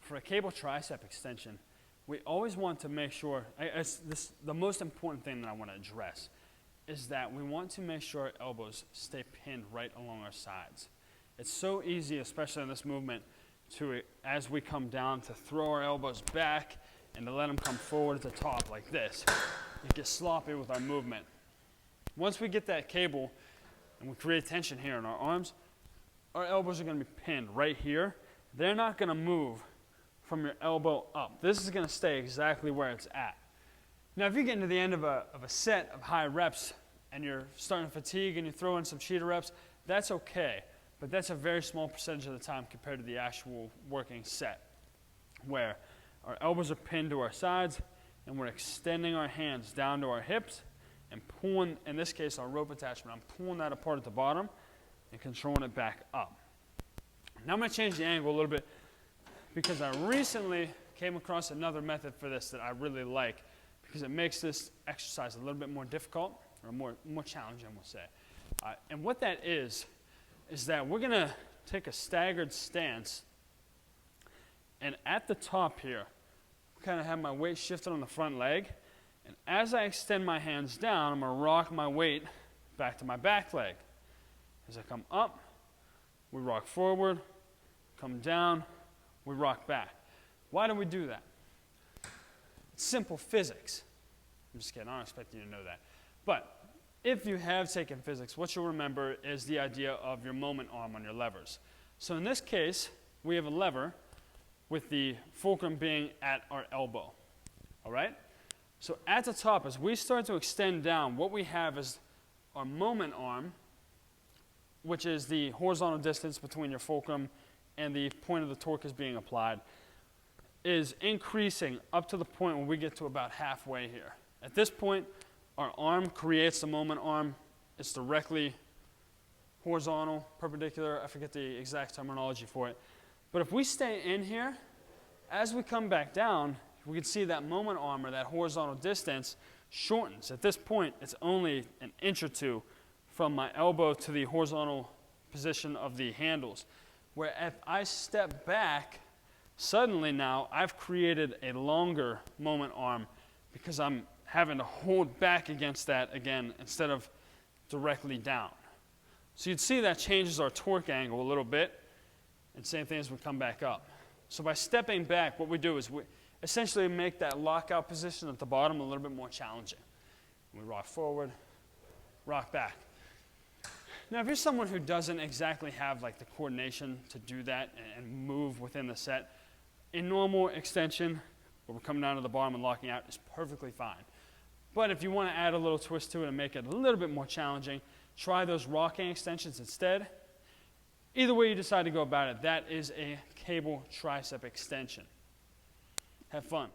for a cable tricep extension, we always want to make sure, the most important thing that I want to address is that we want to make sure our elbows stay pinned right along our sides. It's so easy, especially in this movement, as we come down, to throw our elbows back and to let them come forward at the top like this. It gets sloppy with our movement. Once we get that cable and we create tension here in our arms, our elbows are going to be pinned right here. They're not going to move from your elbow up. This is going to stay exactly where it's at. Now, if you get into the end of a set of high reps and you're starting to fatigue and you throw in some cheater reps, that's okay. But that's a very small percentage of the time compared to the actual working set, where our elbows are pinned to our sides and we're extending our hands down to our hips and pulling, in this case, our rope attachment. I'm pulling that apart at the bottom and controlling it back up. Now I'm going to change the angle a little bit because I recently came across another method for this that I really like, because it makes this exercise a little bit more difficult, or more challenging, we'll say. And what that is that we're going to take a staggered stance, and at the top here, I kind of have my weight shifted on the front leg, and as I extend my hands down, I'm going to rock my weight back to my back leg. As I come up, we rock forward, come down, we rock back. Why do we do that? It's simple physics. I'm just kidding, I don't expect you to know that. But if you have taken physics, what you'll remember is the idea of your moment arm on your levers. So in this case, we have a lever with the fulcrum being at our elbow. All right? So at the top, as we start to extend down, what we have is our moment arm, which is the horizontal distance between your fulcrum and the point of the torque is being applied, is increasing up to the point where we get to about halfway here. At this point, our arm creates the moment arm. It's directly horizontal, perpendicular. I forget the exact terminology for it. But if we stay in here, as we come back down, we can see that moment arm, or that horizontal distance, shortens. At this point, it's only an inch or two from my elbow to the horizontal position of the handles. Where if I step back, suddenly now I've created a longer moment arm because I'm having to hold back against that again instead of directly down. So you'd see that changes our torque angle a little bit, and same thing as we come back up. So by stepping back, what we do is we essentially make that lockout position at the bottom a little bit more challenging. We rock forward, rock back. Now, if you're someone who doesn't exactly have like the coordination to do that and move within the set, a normal extension where we're coming down to the bottom and locking out is perfectly fine. But if you want to add a little twist to it and make it a little bit more challenging, try those rocking extensions instead. Either way you decide to go about it, that is a cable tricep extension. Have fun.